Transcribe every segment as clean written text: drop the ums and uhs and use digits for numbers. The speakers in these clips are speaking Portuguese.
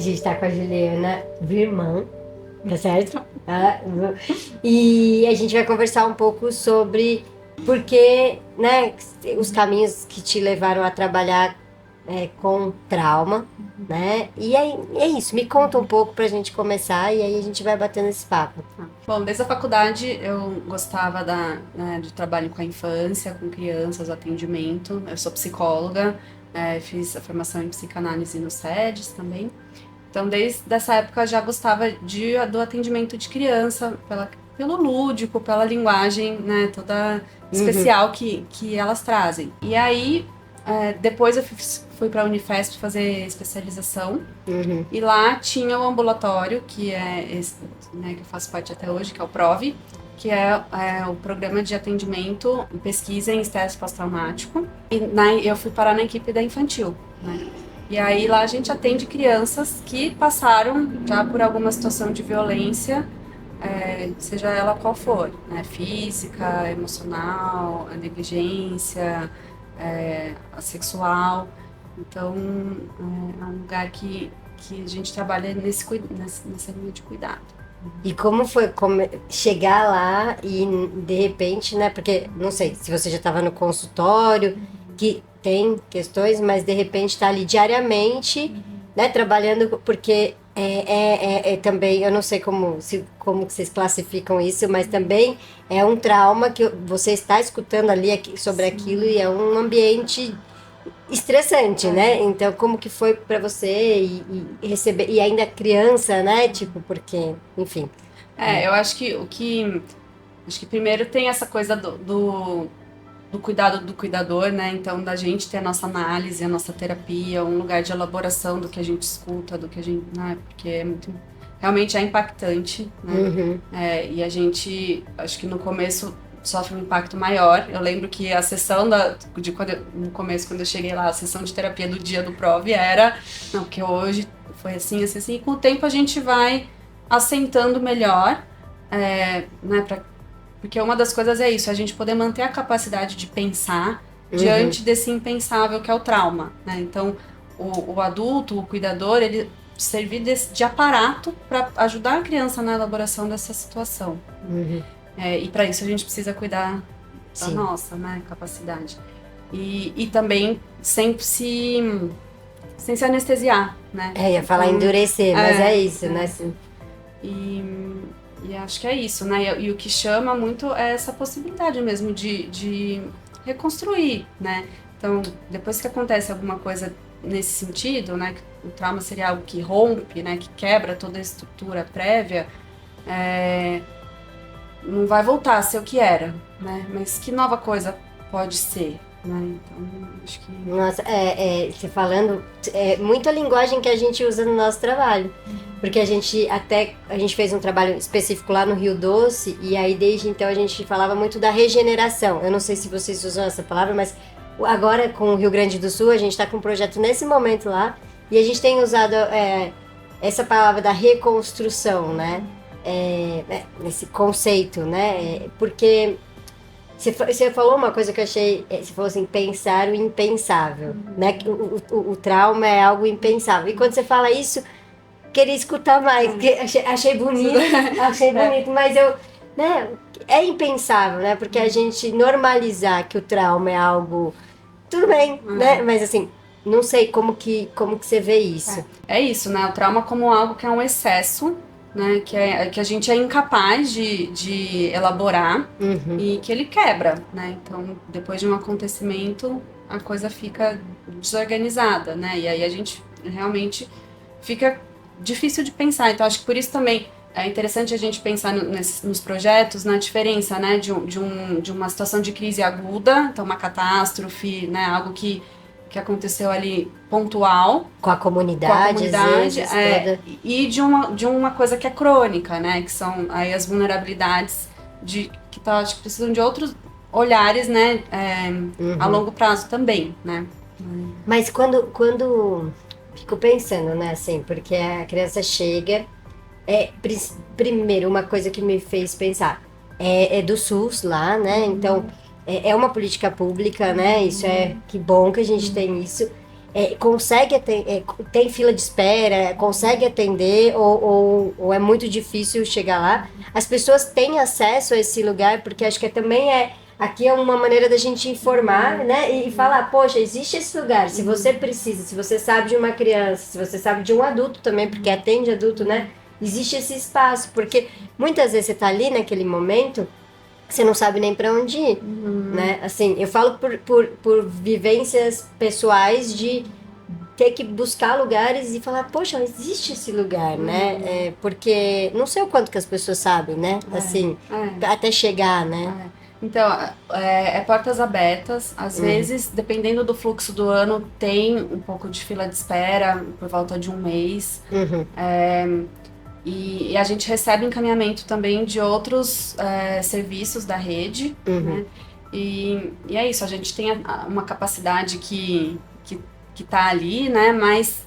gente tá com a Juliana Virman, tá certo? E a gente vai conversar um pouco sobre porque, né, os caminhos que te levaram a trabalhar com trauma, né? E aí, é isso, me conta um pouco pra gente começar e aí a gente vai batendo esse papo. Bom, desde a faculdade eu gostava de trabalho com a infância, com crianças, atendimento. Eu sou psicóloga, fiz a formação em psicanálise no SEDES também. Então, desde essa época eu já gostava do atendimento de criança, pelo lúdico, pela linguagem, né, toda Uhum. especial que elas trazem. E aí, depois eu fui para a Unifesp fazer especialização. Uhum. E lá tinha o ambulatório, que é esse, né, que eu faço parte até hoje, que é o PROVE, que é o Programa de Atendimento e Pesquisa em Estresse Pós-Traumático. E eu fui parar na equipe da infantil, né? E aí lá a gente atende crianças que passaram já por alguma situação de violência, seja ela qual for, né? Física, emocional, a negligência, a sexual. Então, é um lugar que a gente trabalha nessa linha de cuidado. E como foi chegar lá e de repente, né? Porque não sei se você já estava no consultório, que tem questões, mas de repente está ali diariamente, né? Trabalhando, porque também, eu não sei como que vocês classificam isso, mas também é um trauma que você está escutando ali sobre aquilo e é um ambiente estressante, né? Então, como que foi pra você e receber e ainda criança, né? Tipo, porque, enfim. Eu acho acho que primeiro tem essa coisa do cuidado do cuidador, né? Então, da gente ter a nossa análise, a nossa terapia, um lugar de elaboração do que a gente escuta, do que a gente, né? Porque realmente é impactante, né? Uhum. E a gente, acho que no começo sofre um impacto maior. Eu lembro que a sessão no começo, quando eu cheguei lá, a sessão de terapia do dia do PROVE era, não, porque hoje foi assim, assim, assim, e com o tempo a gente vai assentando melhor, né, porque uma das coisas é isso, a gente poder manter a capacidade de pensar Uhum. diante desse impensável que é o trauma, né? Então, o adulto, o cuidador, ele servir de aparato para ajudar a criança na elaboração dessa situação. Uhum. E para isso a gente precisa cuidar da Sim. nossa, né, capacidade. E também sempre sem se anestesiar, né? Ia falar Então, endurecer, mas é isso, né? é. Assim. E, e acho que é isso, né? E o que chama muito é essa possibilidade mesmo de reconstruir, né? Então, depois que acontece alguma coisa nesse sentido, né? Que o trauma seria algo que rompe, né? Que quebra toda a estrutura prévia, não vai voltar a ser o que era, né? Mas que nova coisa pode ser, né? Então, acho que... Nossa, você falando, é muita linguagem que a gente usa no nosso trabalho. Porque a gente fez um trabalho específico lá no Rio Doce, e aí desde então a gente falava muito da regeneração. Eu não sei se vocês usam essa palavra, mas agora com o Rio Grande do Sul, a gente está com um projeto nesse momento lá, e a gente tem usado essa palavra da reconstrução, né? Nesse conceito, né? Porque você falou uma coisa que eu achei, você falou assim, pensar o impensável, né? Que o trauma é algo impensável. E quando você fala isso, queria escutar mais, porque achei bonito, achei bonito, mas né? É impensável, né? Porque a gente normalizar que o trauma é algo, tudo bem, né? Mas assim, não sei como que você vê isso. É isso, né? O trauma como algo que é um excesso, né? Que a gente é incapaz de elaborar Uhum. e que ele quebra, né? Então, depois de um acontecimento, a coisa fica desorganizada, né? E aí a gente realmente fica difícil de pensar. Então, acho que por isso também é interessante a gente pensar nos projetos, na diferença, né? De uma situação de crise aguda, então uma catástrofe, né? Algo que aconteceu ali pontual Com a com a comunidade, às comunidade, vezes, toda. e de uma coisa que é crônica, né? Que são aí as vulnerabilidades acho que precisam de outros olhares, né? A Uhum. longo prazo também, né? Mas quando fico pensando, né, assim, porque a criança chega, primeiro, uma coisa que me fez pensar, é do SUS lá, né, então é uma política pública, né, isso que bom que a gente tem isso, consegue tem fila de espera, consegue atender ou é muito difícil chegar lá. As pessoas têm acesso a esse lugar, porque acho que também aqui é uma maneira da gente informar, né? E falar, poxa, existe esse lugar, se você precisa, se você sabe de uma criança, se você sabe de um adulto também, porque atende adulto, né? Existe esse espaço, porque muitas vezes você tá ali naquele momento, você não sabe nem para onde ir, né? Assim, eu falo por vivências pessoais de ter que buscar lugares e falar, poxa, existe esse lugar, né? Porque não sei o quanto que as pessoas sabem, né? Assim, até chegar, né? Então, portas abertas. Às vezes, dependendo do fluxo do ano, tem um pouco de fila de espera, por volta de um mês. E a gente recebe encaminhamento também de outros serviços da rede, né? E é isso, a gente tem uma capacidade que tá ali, né? Mas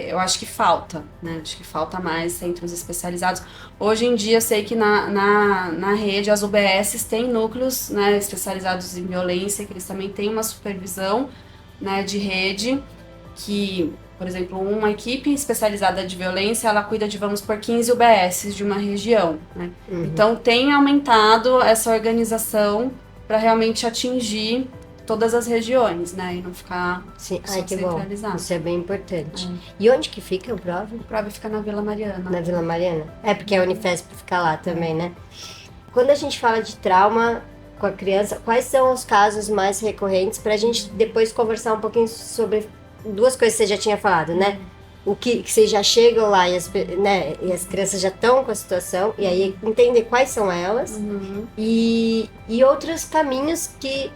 eu acho que falta, né? Acho que falta mais centros especializados. Hoje em dia, eu sei que na rede, as UBSs têm núcleos, né, especializados em violência, que eles também têm uma supervisão, né, de rede, que... Por exemplo, uma equipe especializada de violência, ela cuida de, vamos por 15 UBSs de uma região, né? Então, tem aumentado essa organização para realmente atingir todas as regiões, né? E não ficar Sim. centralizado. Isso é bem importante. E onde que fica o PROV? O PROV fica na Vila Mariana. Na Vila Mariana? Porque a Unifesp fica lá também, né? Quando a gente fala de trauma com a criança, quais são os casos mais recorrentes para a gente depois conversar um pouquinho sobre... Duas coisas que você já tinha falado, né? O que vocês já chegam lá e as crianças já estão com a situação, e aí entender quais são elas, e outros caminhos que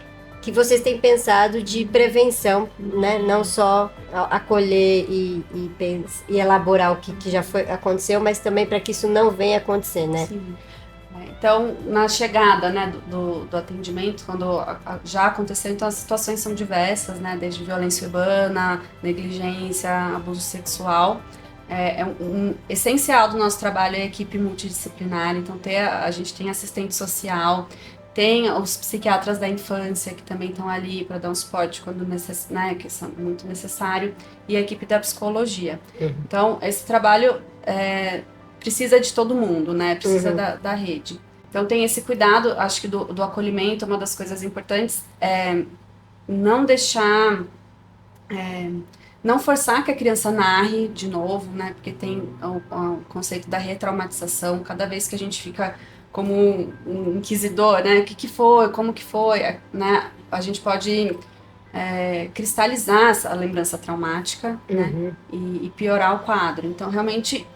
vocês têm pensado de prevenção, né? Não só acolher e elaborar o que já aconteceu, mas também para que isso não venha acontecer, né? Sim. Então, na chegada, né, do atendimento, quando já aconteceu, então as situações são diversas, né, desde violência urbana, negligência, abuso sexual. Essencial do nosso trabalho é a equipe multidisciplinar, então a gente tem assistente social, tem os psiquiatras da infância que também estão ali para dar um suporte quando né, que é muito necessário, e a equipe da psicologia. Então, esse trabalho precisa de todo mundo, né? Precisa da rede. Então tem esse cuidado, acho que do acolhimento, uma das coisas importantes é não deixar, não forçar que a criança narre de novo, né? Porque tem o conceito da retraumatização, cada vez que a gente fica como um inquisidor, né? O que foi, como que foi, né? A gente pode cristalizar a lembrança traumática, né? E piorar o quadro. Então realmente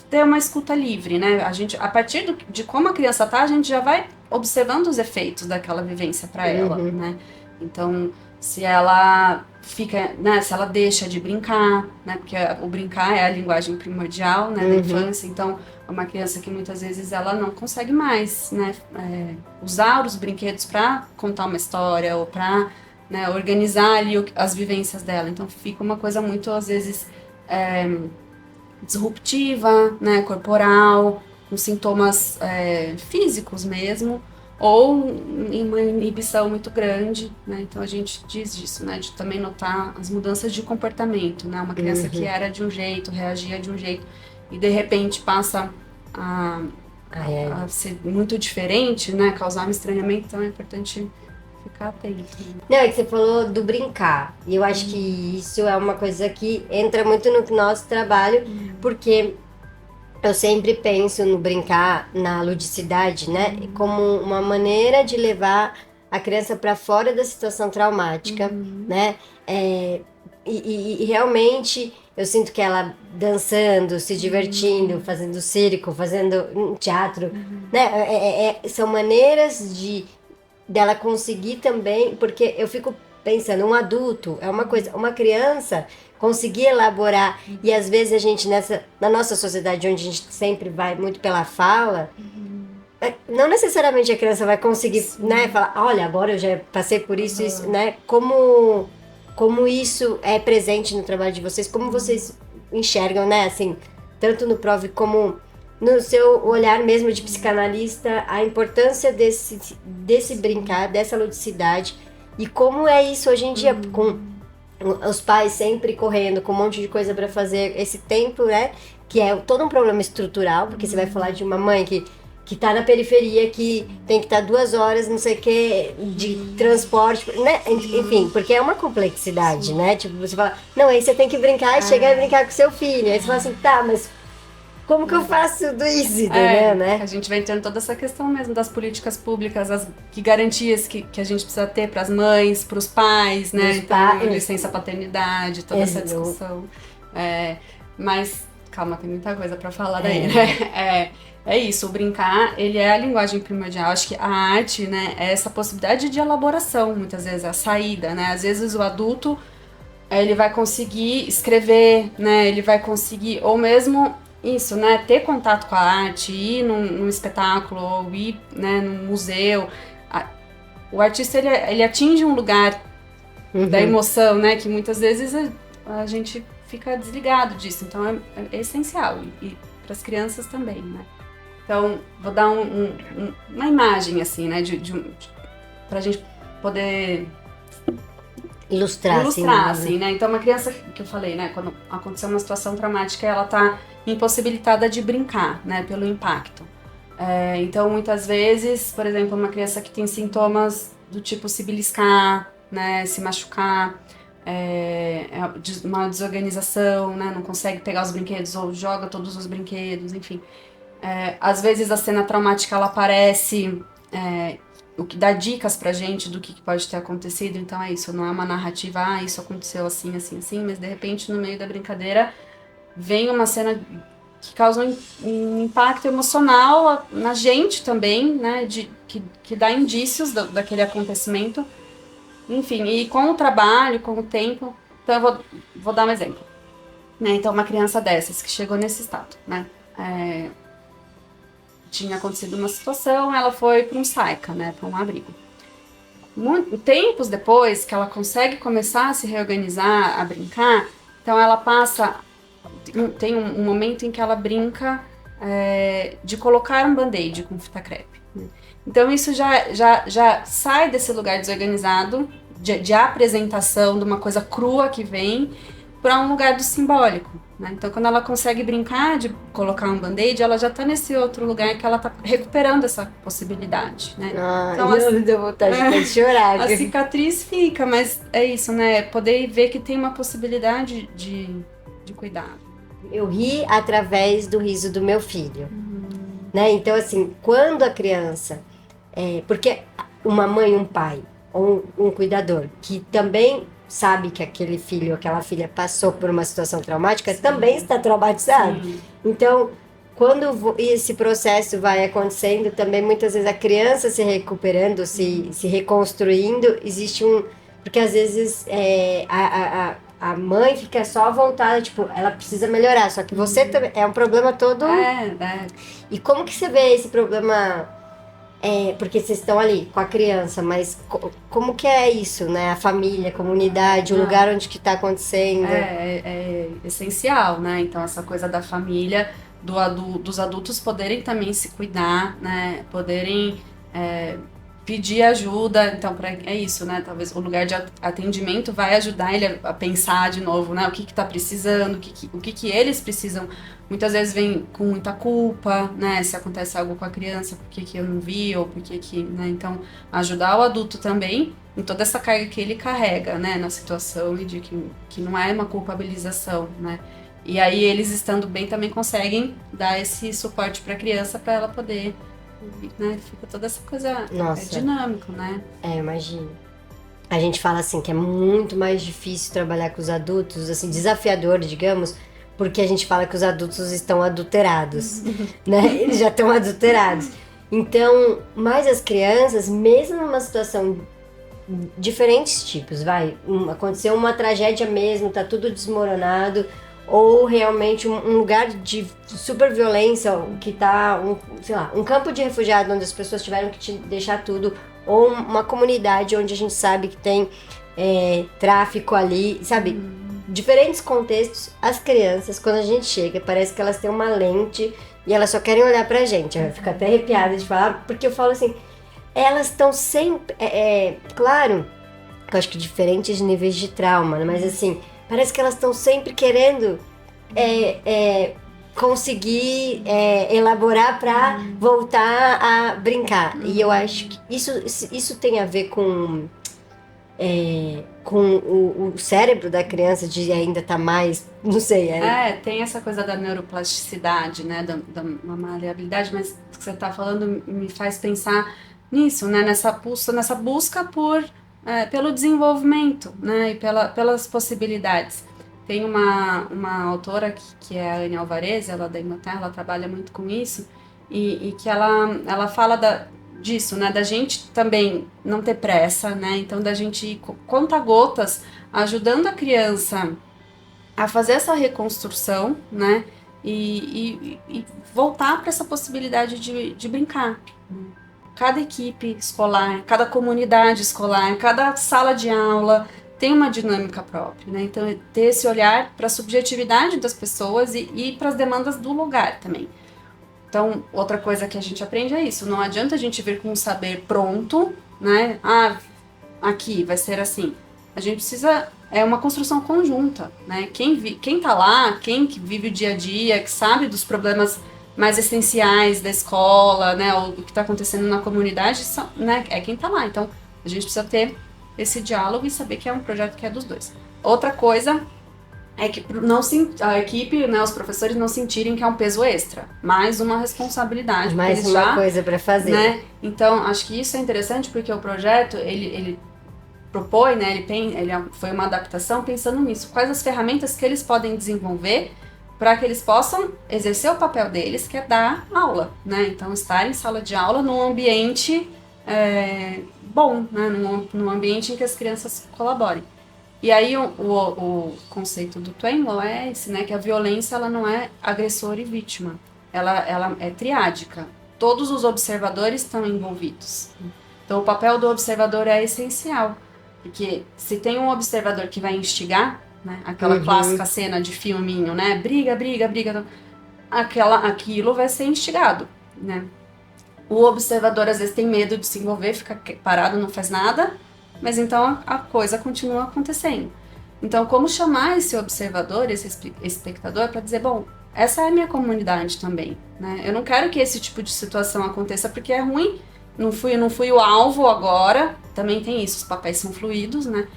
ter uma escuta livre, né? A partir de como a criança tá, a gente já vai observando os efeitos daquela vivência para ela, né? Então, se ela fica, né? Se ela deixa de brincar, né? Porque o brincar é a linguagem primordial, né? Da infância. Então, é uma criança que muitas vezes ela não consegue mais, né? Usar os brinquedos para contar uma história ou para, né, organizar ali as vivências dela. Então, fica uma coisa muito, às vezes, disruptiva, né, corporal, com sintomas físicos mesmo, ou uma inibição muito grande, né? Então a gente diz disso, né, de também notar as mudanças de comportamento, né? Uma criança que era de um jeito, reagia de um jeito, e de repente passa a ser muito diferente, né, causar um estranhamento, então é importante ficar atento. Não, é que você falou do brincar, e eu acho que isso é uma coisa que entra muito no nosso trabalho, porque eu sempre penso no brincar, na ludicidade, né, como uma maneira de levar a criança para fora da situação traumática, né, e realmente eu sinto que ela dançando, se divertindo, fazendo circo, fazendo teatro, né, são maneiras dela conseguir também, porque eu fico pensando, um adulto é uma coisa, uma criança conseguir elaborar, e às vezes a gente na nossa sociedade onde a gente sempre vai muito pela fala, não necessariamente a criança vai conseguir, né, falar, olha, agora eu já passei por isso, isso, né, como isso é presente no trabalho de vocês, como vocês enxergam, né, assim, tanto no PROV como no seu olhar mesmo de psicanalista, a importância desse brincar, dessa ludicidade, e como é isso hoje em dia, com os pais sempre correndo com um monte de coisa para fazer, esse tempo, né, que é todo um problema estrutural, porque você vai falar de uma mãe que tá na periferia, que tem que estar 2 horas, não sei o que, de transporte, né? Enfim, porque é uma complexidade, né? Tipo, você fala, não, aí você tem que brincar e chegar e brincar com seu filho. Aí você fala assim, tá, mas como que eu faço tudo isso, entendeu, né? A gente vai entrando toda essa questão mesmo das políticas públicas, que garantias que a gente precisa ter para as mães, para os pais, né? Então, licença paternidade, toda essa discussão. Mas, calma, tem muita coisa para falar daí, né? É isso, o brincar, ele é a linguagem primordial. Acho que a arte, né, é essa possibilidade de elaboração, muitas vezes, a saída, né? Às vezes o adulto, ele vai conseguir escrever, né? Ele vai conseguir, ou mesmo isso, né? Ter contato com a arte, ir num espetáculo, ou ir, né, num museu. O artista, ele atinge um lugar da emoção, né? Que muitas vezes a gente fica desligado disso. Então, é essencial. E para as crianças também, né? Então, vou dar uma imagem, assim, né, pra gente poder ilustrar assim, né? Então, uma criança, que eu falei, né, quando aconteceu uma situação traumática, ela tá impossibilitada de brincar, né, pelo impacto. Então, muitas vezes, por exemplo, uma criança que tem sintomas do tipo se beliscar, né, se machucar, uma desorganização, né, não consegue pegar os brinquedos ou joga todos os brinquedos, enfim. Às vezes a cena traumática ela aparece, o que dá dicas pra gente do que pode ter acontecido. Então é isso, não é uma narrativa, isso aconteceu assim, assim, assim, mas de repente no meio da brincadeira vem uma cena que causa um impacto emocional na gente também, né, que dá indícios daquele acontecimento. Enfim, e com o trabalho, com o tempo, então eu vou dar um exemplo. Né? Então uma criança dessas que chegou nesse estado, né, tinha acontecido uma situação, ela foi para um SAICA, né, para um abrigo. Tempos depois que ela consegue começar a se reorganizar, a brincar, então ela passa, tem um momento em que ela brinca de colocar um band-aid com fita crepe. Então isso já sai desse lugar desorganizado, de apresentação, de uma coisa crua que vem, para um lugar do simbólico. Né? Então, quando ela consegue brincar de colocar um band-aid, ela já está nesse outro lugar que ela está recuperando essa possibilidade. Né? Então, me deu vontade de chorar. A cicatriz fica, mas é isso, né? Poder ver que tem uma possibilidade de cuidado. Eu ri através do riso do meu filho. Né? Então, assim, quando a criança... porque uma mãe e um pai, ou um cuidador, que também sabe que aquele filho ou aquela filha passou por uma situação traumática, sim, também está traumatizado. Sim. Então, quando esse processo vai acontecendo, também muitas vezes a criança se recuperando, se reconstruindo, existe porque às vezes a mãe fica só voltada, tipo, ela precisa melhorar, só que você também, é um problema todo... E como que você vê esse problema... porque vocês estão ali com a criança, mas como que é isso, né? A família, a comunidade, o lugar onde que está acontecendo. É essencial, né? Então, essa coisa da família, dos adultos poderem também se cuidar, né? Poderem pedir ajuda. Então, é isso, né? Talvez o lugar de atendimento vai ajudar ele a pensar de novo, né? O que está precisando, o que eles precisam. Muitas vezes vem com muita culpa, né? Se acontece algo com a criança, por que eu não vi, ou por que, né? Então, ajudar o adulto também em toda essa carga que ele carrega, né? Na situação, e de que não é uma culpabilização, né? E aí, eles estando bem também conseguem dar esse suporte para a criança, para ela poder, né? Fica toda essa coisa dinâmico, né? Imagino. A gente fala assim que é muito mais difícil trabalhar com os adultos, assim, desafiador, digamos, porque a gente fala que os adultos estão adulterados, né? Eles já estão adulterados. Então, mas as crianças, mesmo numa situação, diferentes tipos, aconteceu uma tragédia mesmo, tá tudo desmoronado, ou realmente um lugar de super violência, que tá, um campo de refugiado onde as pessoas tiveram que deixar tudo, ou uma comunidade onde a gente sabe que tem tráfico ali, sabe? Diferentes contextos, as crianças, quando a gente chega, parece que elas têm uma lente e elas só querem olhar pra gente. Eu fico até arrepiada de falar, porque eu falo assim, elas estão sempre... claro eu acho que diferentes níveis de trauma, né? Mas assim, parece que elas estão sempre querendo conseguir elaborar para voltar a brincar. E eu acho que isso tem a ver com o cérebro da criança de ainda estar mais, não sei. Tem essa coisa da neuroplasticidade, né, da maleabilidade, mas o que você está falando me faz pensar nisso, né, nessa busca pelo desenvolvimento, né, e pelas possibilidades. Tem uma autora que é a Anne Alvarez, ela é da Inglaterra, ela trabalha muito com isso, e que ela fala disso, né, da gente também não ter pressa, né, então da gente ir conta-gotas ajudando a criança a fazer essa reconstrução, né, e voltar para essa possibilidade de brincar. Cada equipe escolar, cada comunidade escolar, cada sala de aula tem uma dinâmica própria, né, então ter esse olhar para a subjetividade das pessoas e para as demandas do lugar também. Então, outra coisa que a gente aprende é isso. Não adianta a gente vir com um saber pronto, né? Aqui vai ser assim. A gente precisa... É uma construção conjunta, né? Quem tá lá, quem que vive o dia a dia, que sabe dos problemas mais essenciais da escola, né? Ou do que está acontecendo na comunidade, né? É quem tá lá. Então, a gente precisa ter esse diálogo e saber que é um projeto que é dos dois. Outra coisa... é que a equipe, né, os professores não sentirem que é um peso extra, mais uma responsabilidade. Mais uma coisa para fazer. Né? Então, acho que isso é interessante porque o projeto, ele propõe, né, ele foi uma adaptação pensando nisso. Quais as ferramentas que eles podem desenvolver para que eles possam exercer o papel deles, que é dar aula, né? Então, estar em sala de aula num ambiente bom, né? Num ambiente em que as crianças colaborem. E aí o conceito do Twainlaw é esse, né, que a violência ela não é agressor e vítima, ela é triádica, todos os observadores estão envolvidos. Então o papel do observador é essencial, porque se tem um observador que vai instigar, né, aquela clássica cena de filminho, né, briga, aquilo vai ser instigado, né. O observador às vezes tem medo de se envolver, fica parado, não faz nada, mas então a coisa continua acontecendo. Então, como chamar esse observador, esse espectador, para dizer, bom, essa é a minha comunidade também, né? Eu não quero que esse tipo de situação aconteça porque é ruim, não fui o alvo agora, também tem isso, os papéis são fluidos, né?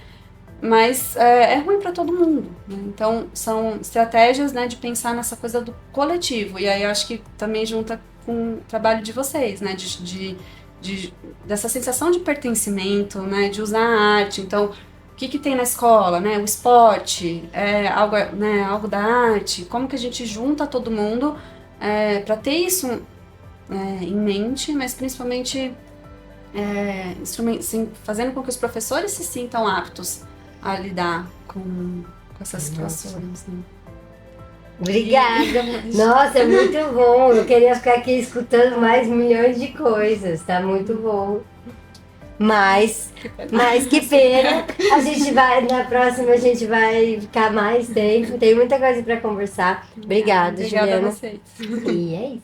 Mas é ruim para todo mundo, né? Então, são estratégias, né, de pensar nessa coisa do coletivo, e aí eu acho que também junta com o trabalho de vocês, né, dessa sensação de pertencimento, né, de usar a arte. Então, o que tem na escola, né, o esporte, algo da arte, como que a gente junta todo mundo para ter isso em mente, mas principalmente fazendo com que os professores se sintam aptos a lidar com essas situações, né? Obrigada. Nossa, é muito bom. Eu queria ficar aqui escutando mais milhões de coisas. Tá muito bom. Mas que pena. Na próxima a gente vai ficar mais tempo. Tem muita coisa para conversar. Obrigada, Juliana. Obrigada a vocês. E é isso.